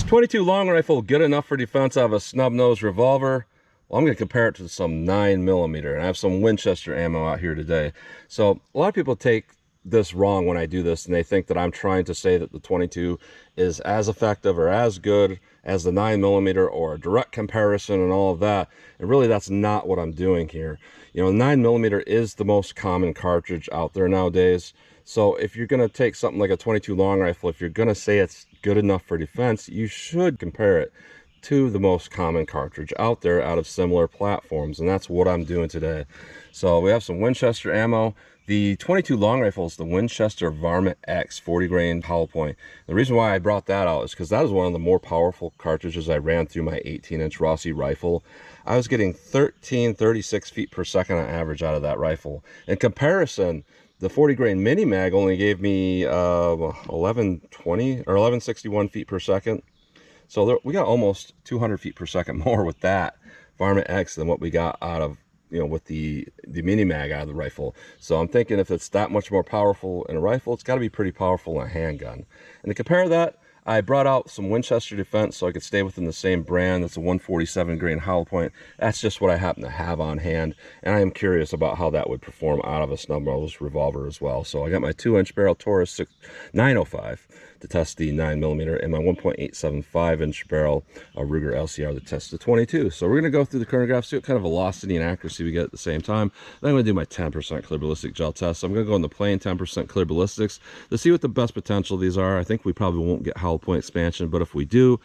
22 long rifle, good enough for defense out of a snub nose revolver. Well, I'm going to compare it to some 9mm, and I have some Winchester ammo out here today. So a lot of people take this wrong when I do this, and they think that I'm trying to say that the 22 is as effective or as good as the 9mm, or a direct comparison and all of that. And really, that's not what I'm doing here. You know, 9mm is the most common cartridge out there nowadays. So if you're going to take something like a 22 long rifle, if you're going to say it's good enough for defense, you should compare it to the most common cartridge out there out of similar platforms, and that's what I'm doing today. So we have some Winchester ammo. The 22 long rifle is the Winchester Varmint X 40 grain hollow point. The reason why I brought that out is because that is one of the more powerful cartridges I ran through my 18-inch Rossi rifle. I was getting 1336 feet per second on average out of that rifle. In comparison, the 40 grain mini mag only gave me 1120 or 1161 feet per second. So there, we got almost 200 feet per second more with that Varmint X than what we got out of, you know, with the mini mag out of the rifle. So I'm thinking if it's that much more powerful in a rifle, it's got to be pretty powerful in a handgun. And to compare that, I brought out some Winchester Defense so I could stay within the same brand. That's a 147 grain hollow point. That's just what I happen to have on hand, and I am curious about how that would perform out of a snub nose revolver as well. So I got my 2-inch barrel Taurus 905 to test the 9mm, and my 1.875-inch barrel Ruger LCR to test the 22. So we're going to go through the chronograph, see what kind of velocity and accuracy we get at the same time. Then I'm going to do my 10% clear ballistic gel test. So I'm going to go in the plain 10% clear ballistics to see what the best potential these are. I think we probably won't get hollow point expansion, but if we do,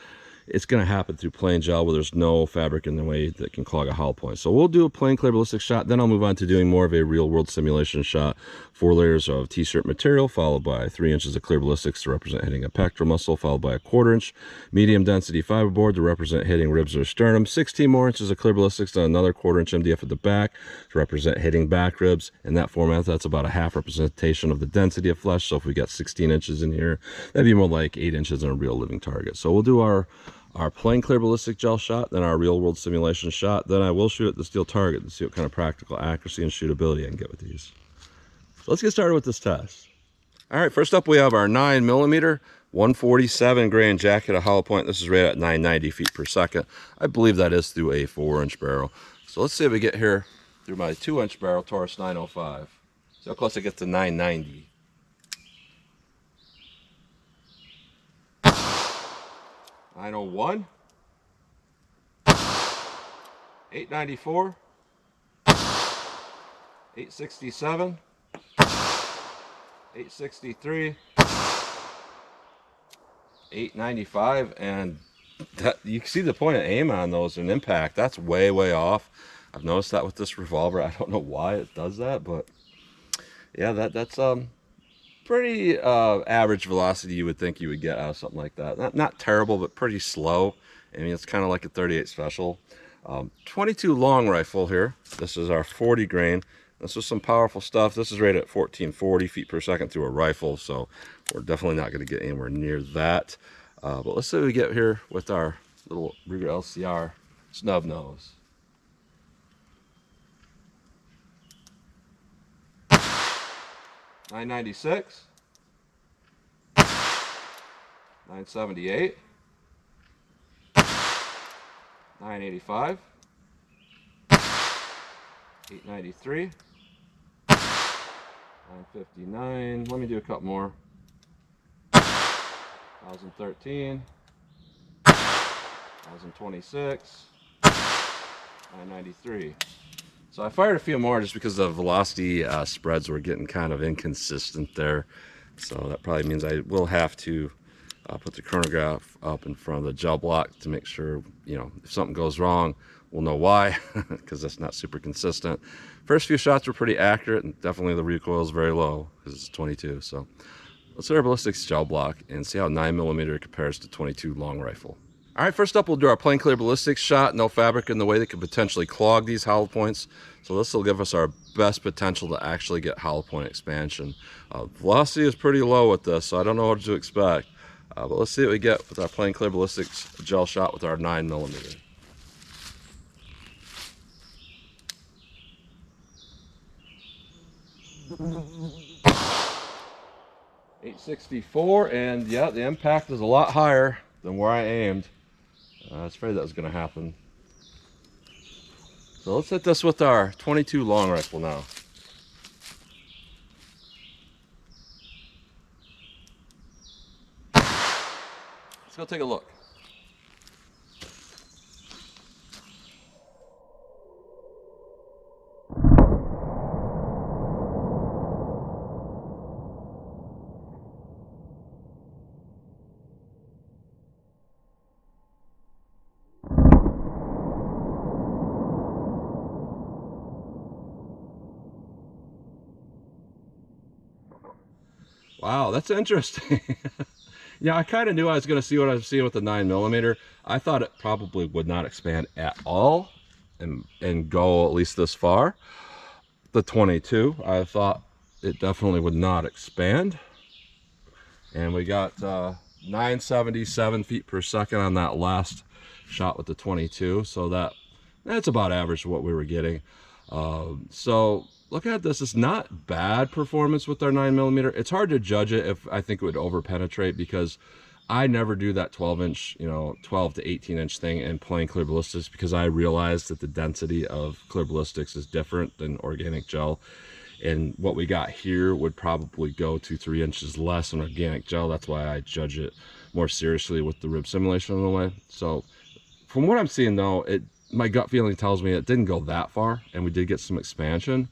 it's going to happen through plain gel where there's no fabric in the way that can clog a hollow point. So we'll do a plain clear ballistic shot, then I'll move on to doing more of a real world simulation shot. 4 layers of t-shirt material, followed by 3 inches of clear ballistics to represent hitting a pectoral muscle, followed by a 1/4 inch medium density fiberboard to represent hitting ribs or sternum, 16 more inches of clear ballistics, and another 1/4 inch MDF at the back to represent hitting back ribs. In that format, that's about a half representation of the density of flesh. So if we got 16 inches in here, that'd be more like 8 inches in a real living target. So we'll do our plain clear ballistic gel shot, then our real world simulation shot, then I will shoot at the steel target to see what kind of practical accuracy and shootability I can get with these. So let's get started with this test. All right, first up we have our 9mm 147 grain jacket hollow point. This is right at 990 feet per second. I believe that is through a 4-inch barrel. So let's see if we get here through my 2-inch barrel Taurus 905. See how close I get to 990. 901, 894, 867, 863, 895, and that, you can see the point of aim on those and impact. That's way off. I've noticed that with this revolver. I don't know why it does that, but yeah, that's pretty average velocity you would think you would get out of something like that. Not terrible, but pretty slow. I mean, it's kind of like a 38 special. 22 long rifle here. This is our 40 grain. This is some powerful stuff. This is rated at 1440 feet per second through a rifle, so we're definitely not going to get anywhere near that. But let's see what we get here with our little Ruger LCR snub nose. $996, $978, $985, $893, $959. Let me do a couple more. $1,013, $1,026, $993. So I fired a few more just because the velocity spreads were getting kind of inconsistent there. So that probably means I will have to put the chronograph up in front of the gel block to make sure, you know, if something goes wrong, we'll know why, because that's not super consistent. First few shots were pretty accurate, and definitely the recoil is very low because it's 22. So let's hit our ballistics gel block and see how 9mm compares to 22 long rifle. All right, first up, we'll do our plain clear ballistics shot. No fabric in the way that could potentially clog these hollow points. So this will give us our best potential to actually get hollow point expansion. Velocity is pretty low with this, so I don't know what to expect. But let's see what we get with our plain clear ballistics gel shot with our 9mm. .864, and yeah, the impact is a lot higher. than where I aimed. I was afraid that was going to happen. So let's hit this with our 22 long rifle now. Let's go take a look. Wow, that's interesting. Yeah, I kind of knew I was going to see what I was seeing with the 9mm. I thought it probably would not expand at all and go at least this far. The 22, I thought it definitely would not expand. And we got 977 feet per second on that last shot with the 22. So that's about average what we were getting. So look at this. It's not bad performance with our 9mm. It's hard to judge it if I think it would over penetrate, because I never do that 12-inch, 12 to 18-inch thing in playing clear ballistics, because I realized that the density of clear ballistics is different than organic gel. And what we got here would probably go 2-3 inches less in organic gel. That's why I judge it more seriously with the rib simulation in the way. So from what I'm seeing though, my gut feeling tells me it didn't go that far, and we did get some expansion.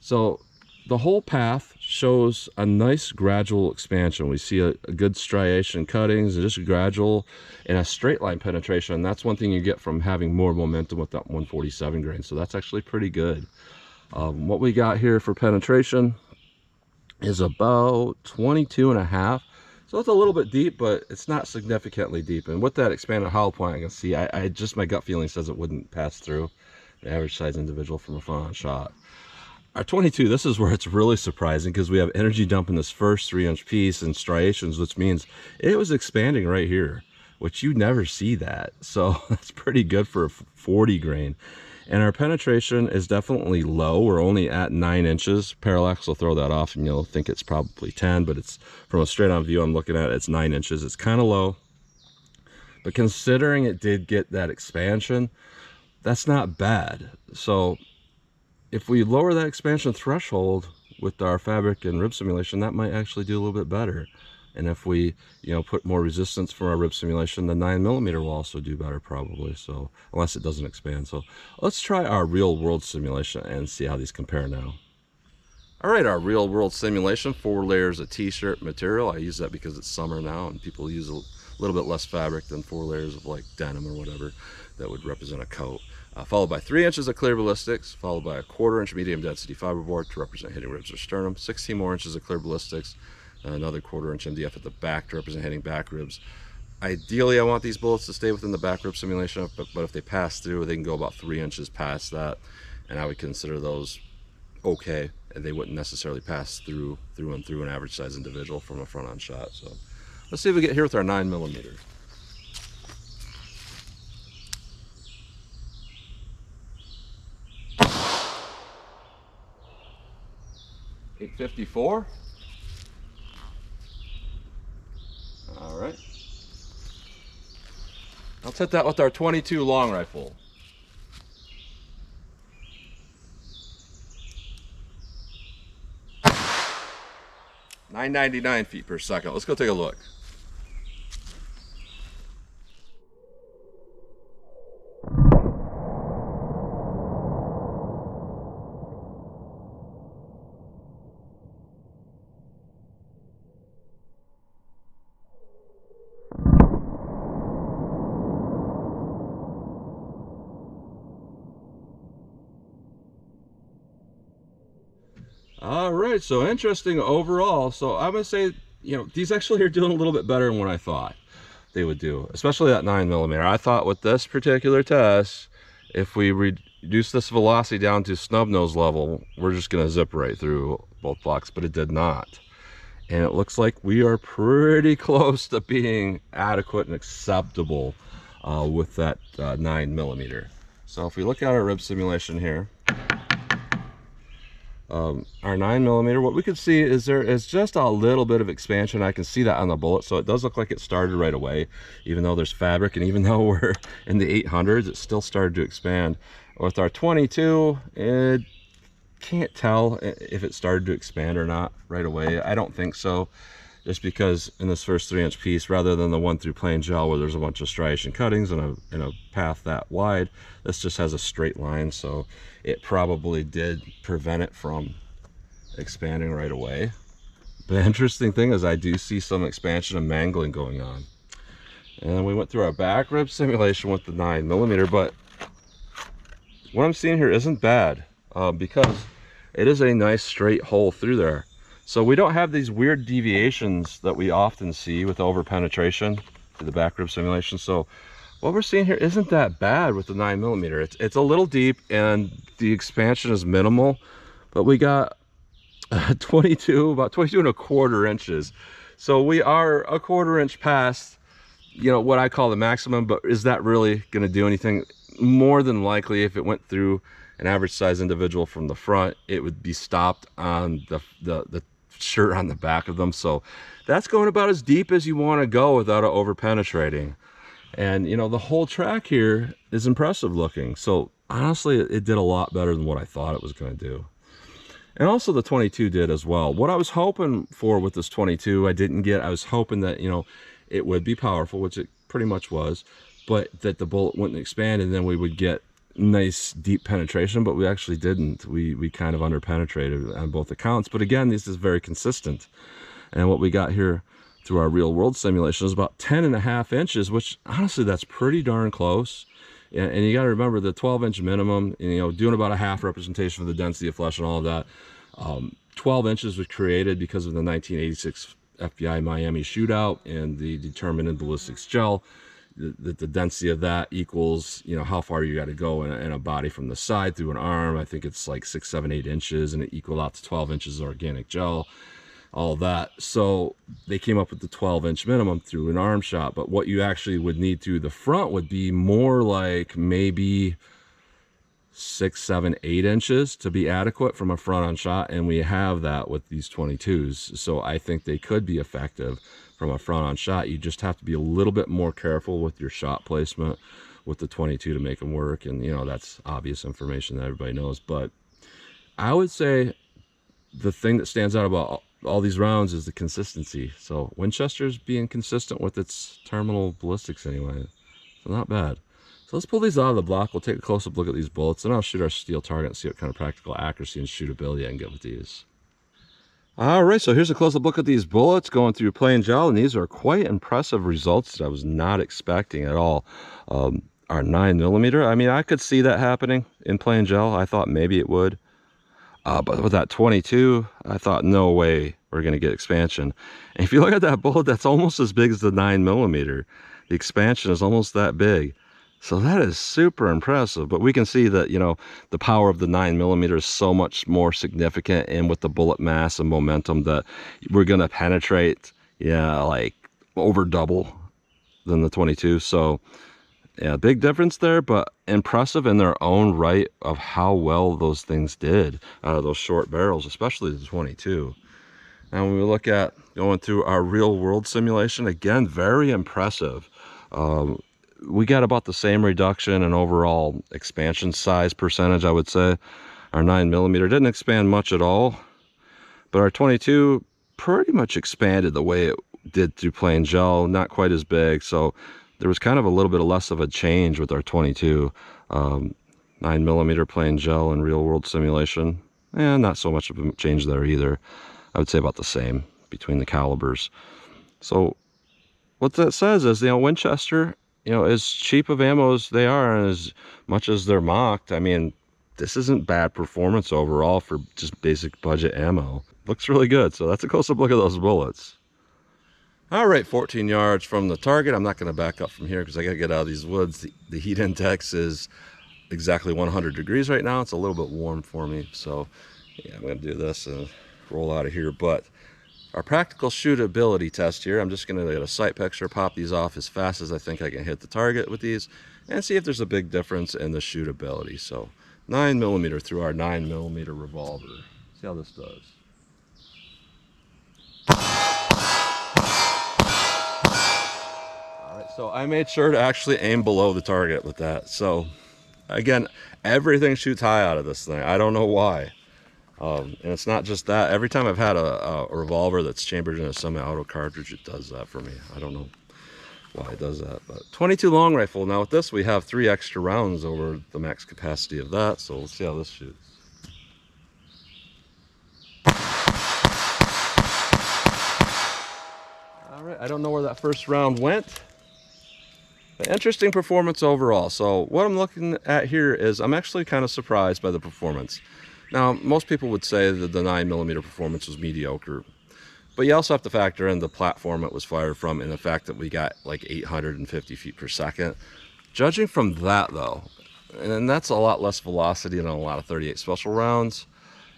So the whole path shows a nice gradual expansion. We see a good striation cuttings, and just gradual and a straight line penetration. And that's one thing you get from having more momentum with that 147 grain. So that's actually pretty good. What we got here for penetration is about 22.5. So it's a little bit deep, but it's not significantly deep. And with that expanded hollow point, I can see, I just, my gut feeling says it wouldn't pass through the average size individual from a front-on shot. Our 22, this is where it's really surprising, because we have energy dump in this first 3-inch piece and striations, which means it was expanding right here, which you never see that. So that's pretty good for a 40 grain. And our penetration is definitely low. We're only at 9 inches. Parallax will throw that off and you'll think it's probably 10, but it's from a straight on view I'm looking at, it's 9 inches. It's kind of low, but considering it did get that expansion, that's not bad. So if we lower that expansion threshold with our fabric and rib simulation, that might actually do a little bit better. And if we, put more resistance for our rib simulation, the 9mm will also do better probably. So unless it doesn't expand. So let's try our real world simulation and see how these compare now. All right, our real world simulation, 4 layers of t-shirt material. I use that because it's summer now and people use a little bit less fabric than 4 layers of like denim or whatever that would represent a coat. Followed by 3 inches of clear ballistics, followed by a 1/4 inch medium density fiberboard to represent hitting ribs or sternum, 16 more inches of clear ballistics, another 1/4 inch MDF at the back to represent hitting back ribs. Ideally, I want these bullets to stay within the back rib simulation, but if they pass through, they can go about 3 inches past that, and I would consider those okay, and they wouldn't necessarily pass through an average size individual from a front-on shot. So let's see if we get here with our 9mm. .854. All right. Let's hit that with our 22 long rifle. .999 feet per second. Let's go take a look. All right, so interesting overall. So I'm gonna say, these actually are doing a little bit better than what I thought they would do, especially that 9mm. I thought with this particular test, if we reduce this velocity down to snub nose level, we're just gonna zip right through both blocks, but it did not. And it looks like we are pretty close to being adequate and acceptable with that 9mm. So if we look at our rib simulation here, Our 9mm, what we could see is there is just a little bit of expansion. I can see that on the bullet, so it does look like it started right away, even though there's fabric, and even though we're in the 800s, it still started to expand. With our 22, it can't tell if it started to expand or not right away. I don't think so, just because in this first 3-inch piece, rather than the one through plain gel where there's a bunch of striation cuttings and a path that wide, this just has a straight line, so it probably did prevent it from expanding right away. The interesting thing is I do see some expansion and mangling going on. And then we went through our back rib simulation with the 9mm, but what I'm seeing here isn't bad, because it is a nice straight hole through there. So we don't have these weird deviations that we often see with over penetration to the back rib simulation. So what we're seeing here isn't that bad with the 9mm. It's a little deep and the expansion is minimal, but we got about 22 1/4 inches. So we are a 1/4 inch past, what I call the maximum, but is that really going to do anything? More than likely, if it went through an average size individual from the front, it would be stopped on the shirt on the back of them. So that's going about as deep as you want to go without it over penetrating. And the whole track here is impressive looking. So honestly, it did a lot better than what I thought it was going to do. And also the 22 did as well. What I was hoping for with this 22, I didn't get. I was hoping that, it would be powerful, which it pretty much was, but that the bullet wouldn't expand and then we would get nice deep penetration, but we actually didn't. We kind of under penetrated on both accounts. But again, this is very consistent. And what we got here through our real world simulation is about 10.5 inches, which honestly, that's pretty darn close. And you got to remember the 12-inch minimum, doing about a half representation of the density of flesh and all of that. 12 inches was created because of the 1986 FBI Miami shootout and the determined in ballistics gel. The density of that equals, how far you got to go in a body from the side through an arm. I think it's like 6, 7, 8 inches, and it equaled out to 12 inches of organic gel, all that. So they came up with the 12-inch minimum through an arm shot. But what you actually would need through the front would be more like maybe 6, 7, 8 inches to be adequate from a front on shot, and we have that with these 22s. So I think they could be effective from a front on shot. You just have to be a little bit more careful with your shot placement with the 22 to make them work, and that's obvious information that everybody knows. But I would say the thing that stands out about all these rounds is the consistency. So Winchester's being consistent with its terminal ballistics anyway, so not bad. So let's pull these out of the block. We'll take a close-up look at these bullets, and I'll shoot our steel target and see what kind of practical accuracy and shootability I can get with these. All right, so here's a close-up look at these bullets going through plain gel, and these are quite impressive results that I was not expecting at all. Our 9mm, I mean, I could see that happening in plain gel. I thought maybe it would. But with that 22, I thought, no way we're going to get expansion. And if you look at that bullet, that's almost as big as the 9mm. The expansion is almost that big. So that is super impressive. But we can see that, the power of the 9mm is so much more significant, and with the bullet mass and momentum that we're going to penetrate, like over double than the 22. So yeah, big difference there, but impressive in their own right of how well those things did out of those short barrels, especially the 22. And when we look at going through our real world simulation, again, very impressive. We got about the same reduction in overall expansion size percentage, I would say. Our 9mm didn't expand much at all, but our 22 pretty much expanded the way it did through plain gel, not quite as big. So there was kind of a little bit less of a change with our 22. 9mm plain gel and real world simulation, and not so much of a change there either. I would say about the same between the calibers. So what that says is, Winchester, as cheap of ammo as they are and as much as they're mocked, I mean, this isn't bad performance overall for just basic budget ammo. Looks really good. So that's a close-up look at those bullets. All right, 14 yards from the target. I'm not going to back up from here because I got to get out of these woods. The heat index is exactly 100 degrees right now. It's a little bit warm for me. So yeah, I'm going to do this and roll out of here. But our practical shootability test here, I'm just going to get a sight picture, pop these off as fast as I think I can hit the target with these, and see if there's a big difference in the shootability. So 9mm through our 9mm revolver. See how this does. All right, so I made sure to actually aim below the target with that. So again, everything shoots high out of this thing. I don't know why. And it's not just that. Every time I've had a revolver that's chambered in a semi-auto cartridge, it does that for me. I don't know why it does that. But 22 long rifle. Now with this, we have 3 extra rounds over the max capacity of that. So let's see how this shoots. All right, I don't know where that first round went. But interesting performance overall. So what I'm looking at here is I'm actually kind of surprised by the performance. Now, most people would say that the 9mm performance was mediocre, but you also have to factor in the platform it was fired from and the fact that we got like 850 feet per second. Judging from that though, and that's a lot less velocity than a lot of 38 special rounds,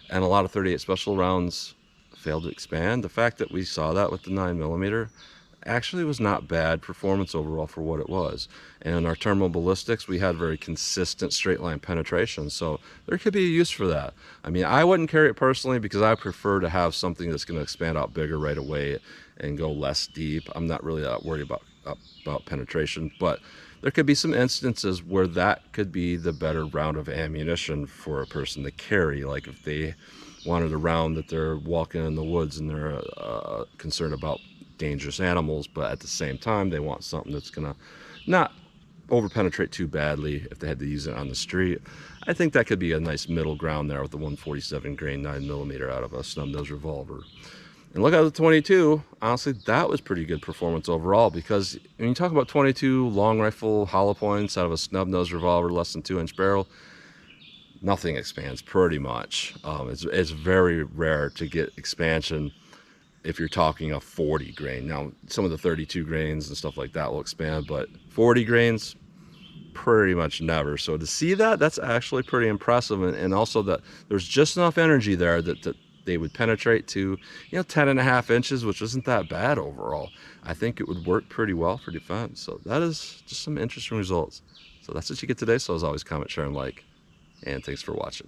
and a lot of 38 special rounds failed to expand. The fact that we saw that with the 9mm actually was not bad performance overall for what it was. And in our terminal ballistics, we had very consistent straight line penetration, so there could be a use for that. I mean, I wouldn't carry it personally because I prefer to have something that's going to expand out bigger right away and go less deep. I'm not really that worried about penetration, but there could be some instances where that could be the better round of ammunition for a person to carry, like if they wanted a round that they're walking in the woods and they're concerned about dangerous animals, but at the same time they want something that's gonna not over penetrate too badly if they had to use it on the street. I think that could be a nice middle ground there with the 147 grain 9mm out of a snub-nosed revolver. And look at the 22. Honestly, that was pretty good performance overall, because when you talk about 22 long rifle hollow points out of a snub-nosed revolver, less than 2-inch barrel, nothing expands pretty much. It's very rare to get expansion if you're talking a 40 grain. Now, some of the 32 grains and stuff like that will expand, but 40 grains, pretty much never. So to see that, that's actually pretty impressive. And also that there's just enough energy there that they would penetrate to, 10.5 inches, which isn't that bad overall. I think it would work pretty well for defense. So that is just some interesting results. So that's what you get today. So as always, comment, share, and like. And thanks for watching.